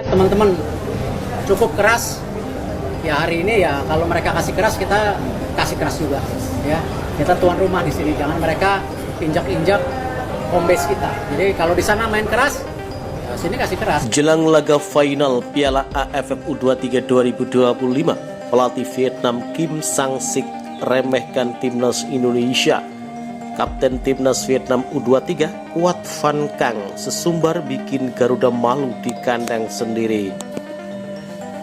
Teman-teman cukup keras ya hari ini ya, kalau mereka kasih keras kita kasih keras juga ya. Kita tuan rumah di sini, jangan mereka injak-injak home base kita. Jadi kalau di sana main keras, ya sini kasih keras. Jelang laga final Piala AFF U23 2025, pelatih Vietnam Kim Sang-sik remehkan timnas Indonesia. Kapten timnas Vietnam U23 Quat Van Cang sesumbar bikin Garuda malu di kandang sendiri.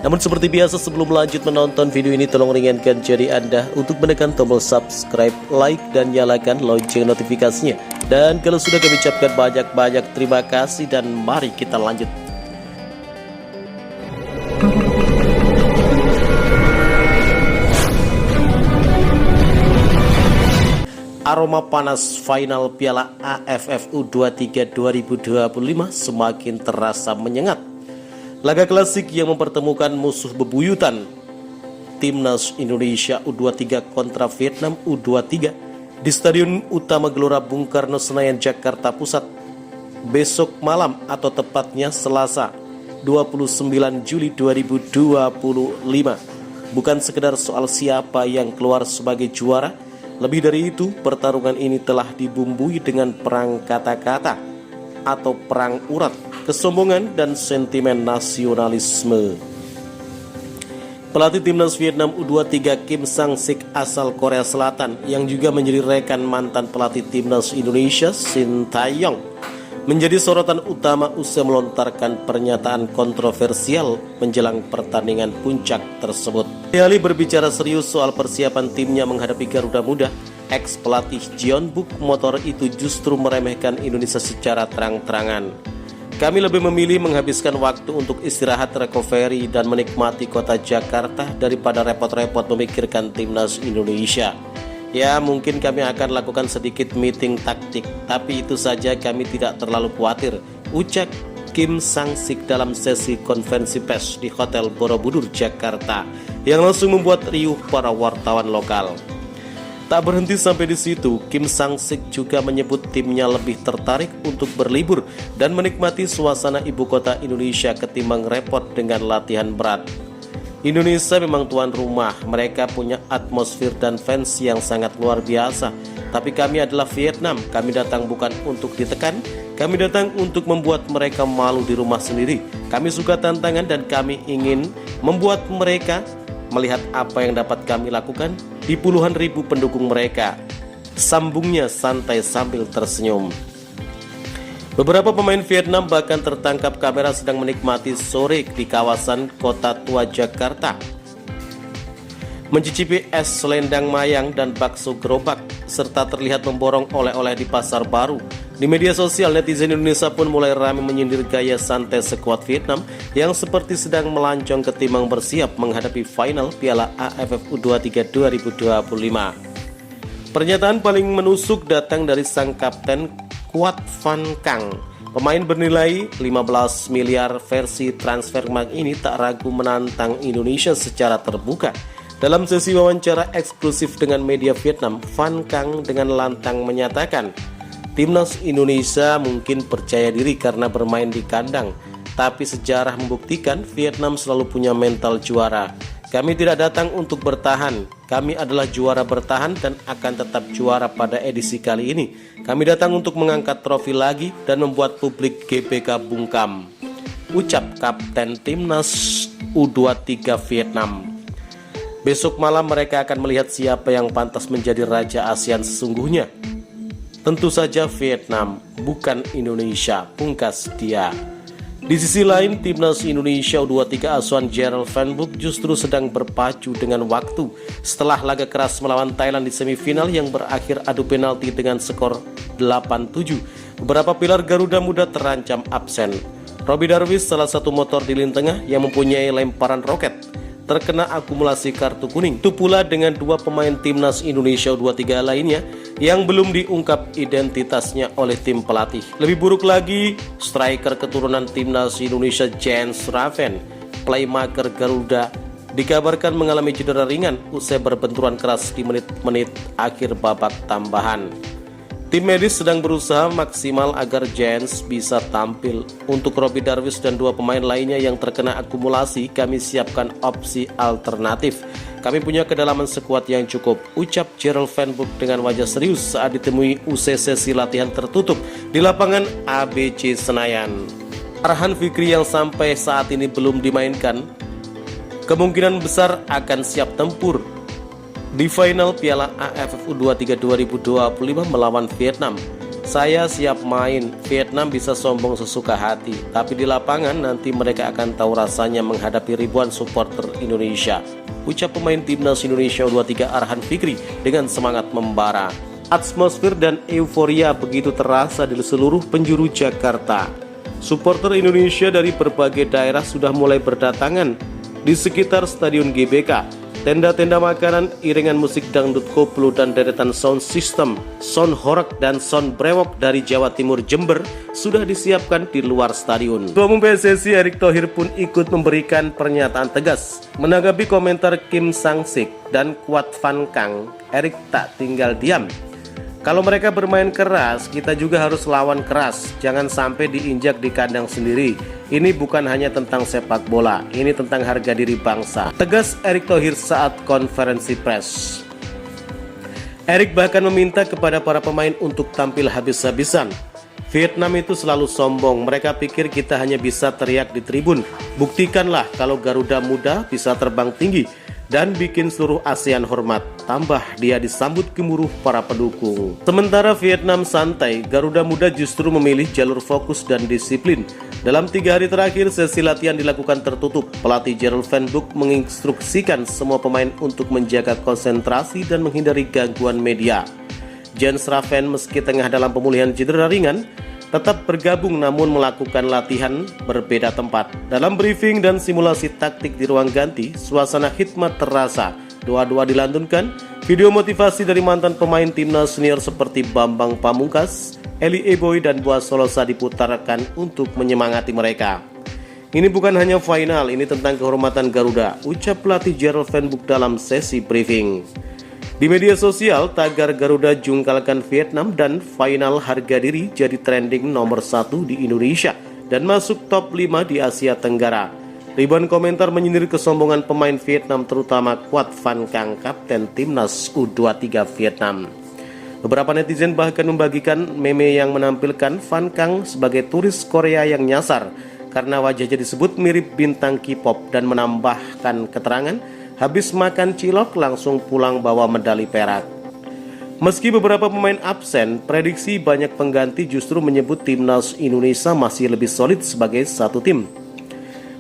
Namun seperti biasa, sebelum lanjut menonton video ini, tolong ringankan jari Anda untuk menekan tombol subscribe, like, dan nyalakan lonceng notifikasinya. Dan kalau sudah, kami ucapkan banyak-banyak terima kasih, dan mari kita lanjut. Aroma panas final Piala AFF U23 2025 semakin terasa menyengat. Laga klasik yang mempertemukan musuh bebuyutan Timnas Indonesia U23 kontra Vietnam U23 di Stadion Utama Gelora Bung Karno, Senayan, Jakarta Pusat besok malam, atau tepatnya Selasa 29 Juli 2025. Bukan sekedar soal siapa yang keluar sebagai juara. Lebih dari itu, pertarungan ini telah dibumbui dengan perang kata-kata atau perang urat, kesombongan, dan sentimen nasionalisme. Pelatih timnas Vietnam U23 Kim Sang-sik asal Korea Selatan yang juga menjadi rekan mantan pelatih timnas Indonesia Shin Tae-yong menjadi sorotan utama usai melontarkan pernyataan kontroversial menjelang pertandingan puncak tersebut. Alih berbicara serius soal persiapan timnya menghadapi Garuda Muda, ex-pelatih Jeonbuk Motor itu justru meremehkan Indonesia secara terang-terangan. Kami lebih memilih menghabiskan waktu untuk istirahat, recovery, dan menikmati kota Jakarta daripada repot-repot memikirkan timnas Indonesia. Ya, mungkin kami akan lakukan sedikit meeting taktik, tapi itu saja, kami tidak terlalu khawatir, ucap Kim Sang-sik dalam sesi konferensi pers di Hotel Borobudur, Jakarta, yang langsung membuat riuh para wartawan lokal. Tak berhenti sampai di situ, Kim Sang-sik juga menyebut timnya lebih tertarik untuk berlibur dan menikmati suasana ibu kota Indonesia ketimbang repot dengan latihan berat. Indonesia memang tuan rumah, mereka punya atmosfer dan fans yang sangat luar biasa. Tapi kami adalah Vietnam, kami datang bukan untuk ditekan, kami datang untuk membuat mereka malu di rumah sendiri. Kami suka tantangan dan kami ingin membuat mereka melihat apa yang dapat kami lakukan di puluhan ribu pendukung mereka, sambungnya santai sambil tersenyum. Beberapa pemain Vietnam bahkan tertangkap kamera sedang menikmati sore di kawasan Kota Tua Jakarta, mencicipi es selendang mayang dan bakso gerobak, serta terlihat memborong oleh-oleh di pasar baru. Di media sosial, netizen Indonesia pun mulai ramai menyindir gaya santai skuad Vietnam yang seperti sedang melancong ketimbang bersiap menghadapi final Piala AFF U23 2025. Pernyataan paling menusuk datang dari sang kapten Quat Van Cang. Pemain bernilai 15 miliar versi Transfermarkt ini tak ragu menantang Indonesia secara terbuka. Dalam sesi wawancara eksklusif dengan media Vietnam, Van Cang dengan lantang menyatakan, timnas Indonesia mungkin percaya diri karena bermain di kandang, tapi sejarah membuktikan Vietnam selalu punya mental juara. Kami tidak datang untuk bertahan, kami adalah juara bertahan dan akan tetap juara pada edisi kali ini. Kami datang untuk mengangkat trofi lagi dan membuat publik GBK bungkam, ucap Kapten Timnas U23 Vietnam. Besok malam mereka akan melihat siapa yang pantas menjadi Raja ASEAN sesungguhnya. Tentu saja Vietnam, bukan Indonesia, pungkas dia. Di sisi lain, timnas Indonesia U23 asuhan Gerald Van Boeck justru sedang berpacu dengan waktu setelah laga keras melawan Thailand di semifinal yang berakhir adu penalti dengan skor 8-7. Beberapa pilar Garuda Muda terancam absen. Robby Darwish, salah satu motor di lini tengah yang mempunyai lemparan roket, terkena akumulasi kartu kuning. Itu pula dengan dua pemain timnas Indonesia U23 lainnya yang belum diungkap identitasnya oleh tim pelatih. Lebih buruk lagi, striker keturunan timnas Indonesia Jens Raven, playmaker Garuda, dikabarkan mengalami cedera ringan usai berbenturan keras di menit-menit akhir babak tambahan. Tim medis sedang berusaha maksimal agar Giants bisa tampil. Untuk Robbie Darwish dan 2 pemain lainnya yang terkena akumulasi, kami siapkan opsi alternatif. Kami punya kedalaman skuad yang cukup, ucap Gerald Van Book dengan wajah serius saat ditemui usai sesi latihan tertutup di lapangan ABC Senayan. Arhan Fikri yang sampai saat ini belum dimainkan, kemungkinan besar akan siap tempur di final Piala AFF U23 2025 melawan Vietnam. Saya siap main, Vietnam bisa sombong sesuka hati, tapi di lapangan nanti mereka akan tahu rasanya menghadapi ribuan supporter Indonesia, ucap pemain timnas Indonesia U23 Arhan Fikri dengan semangat membara. Atmosfer dan euforia begitu terasa di seluruh penjuru Jakarta. Supporter Indonesia dari berbagai daerah sudah mulai berdatangan di sekitar Stadion GBK. Tenda-tenda makanan, iringan musik dangdut koplo dan deretan sound system, sound horeg dan sound brewok dari Jawa Timur Jember sudah disiapkan di luar stadion. Ketua Umum PSSI Erick Thohir pun ikut memberikan pernyataan tegas. Menanggapi komentar Kim Sang-sik dan Kwat Van Kang, Erick tak tinggal diam. Kalau mereka bermain keras, kita juga harus lawan keras. Jangan sampai diinjak di kandang sendiri. Ini bukan hanya tentang sepak bola, ini tentang harga diri bangsa, tegas Erick Thohir saat konferensi pers. Erick bahkan meminta kepada para pemain untuk tampil habis-habisan. Vietnam itu selalu sombong, mereka pikir kita hanya bisa teriak di tribun. Buktikanlah kalau Garuda Muda bisa terbang tinggi dan bikin seluruh ASEAN hormat. Tambah dia disambut gemuruh para pendukung. Sementara Vietnam santai, Garuda Muda justru memilih jalur fokus dan disiplin. Dalam 3 hari terakhir, sesi latihan dilakukan tertutup. Pelatih Gerald Van Book menginstruksikan semua pemain untuk menjaga konsentrasi dan menghindari gangguan media. Jens Raven meski tengah dalam pemulihan cedera ringan, tetap bergabung namun melakukan latihan berbeda tempat. Dalam briefing dan simulasi taktik di ruang ganti, suasana khidmat terasa. Doa-doa dilantunkan, video motivasi dari mantan pemain timnas senior seperti Bambang Pamungkas, Eli Eboy dan Boaz Solosa diputarkan untuk menyemangati mereka. Ini bukan hanya final, ini tentang kehormatan Garuda, ucap pelatih Gerald Van Book dalam sesi briefing. Di media sosial, tagar Garuda jungkalkan Vietnam dan final harga diri jadi trending nomor 1 di Indonesia dan masuk top 5 di Asia Tenggara. Ribuan komentar menyindir kesombongan pemain Vietnam terutama Kwat Van Kang, kapten timnas U23 Vietnam. Beberapa netizen bahkan membagikan meme yang menampilkan Van Kang sebagai turis Korea yang nyasar karena wajahnya disebut mirip bintang K-pop dan menambahkan keterangan habis makan cilok langsung pulang bawa medali perak. Meski beberapa pemain absen, prediksi banyak pengganti justru menyebut timnas Indonesia masih lebih solid sebagai satu tim.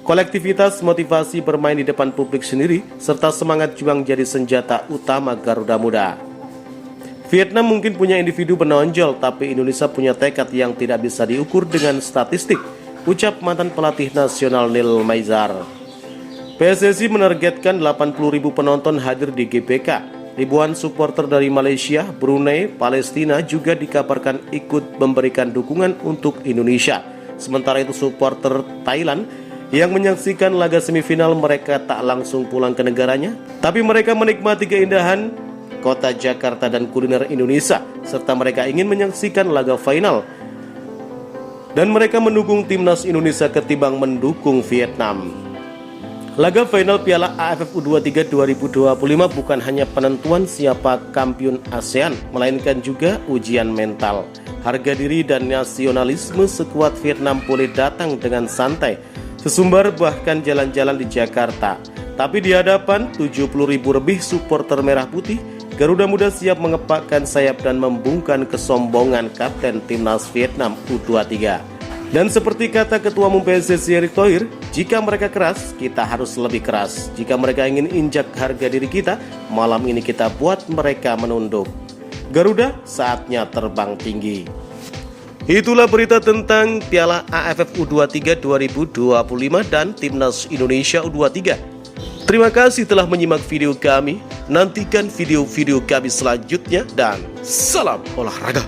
Kolektivitas, motivasi bermain di depan publik sendiri, serta semangat juang jadi senjata utama Garuda Muda. Vietnam mungkin punya individu menonjol, tapi Indonesia punya tekad yang tidak bisa diukur dengan statistik, ucap mantan pelatih nasional Neil Maizar. PSSI menargetkan 80.000 penonton hadir di GBK. Ribuan supporter dari Malaysia, Brunei, Palestina juga dikabarkan ikut memberikan dukungan untuk Indonesia. Sementara itu supporter Thailand yang menyaksikan laga semifinal mereka tak langsung pulang ke negaranya, tapi mereka menikmati keindahan kota Jakarta dan kuliner Indonesia, serta mereka ingin menyaksikan laga final. Dan mereka mendukung timnas Indonesia ketimbang mendukung Vietnam. Laga final Piala AFF U23 2025 bukan hanya penentuan siapa kampiun ASEAN, melainkan juga ujian mental. Harga diri dan nasionalisme sekuat Vietnam boleh datang dengan santai, sesumbar bahkan jalan-jalan di Jakarta. Tapi di hadapan 70.000 lebih supporter merah putih, Garuda Muda siap mengepakkan sayap dan membungkam kesombongan kapten timnas Vietnam U23. Dan seperti kata Ketua Umum PSSI Erick Thohir, jika mereka keras, kita harus lebih keras. Jika mereka ingin injak harga diri kita, malam ini kita buat mereka menunduk. Garuda saatnya terbang tinggi. Itulah berita tentang Piala AFF U23 2025 dan Timnas Indonesia U23. Terima kasih telah menyimak video kami. Nantikan video-video kami selanjutnya dan salam olahraga.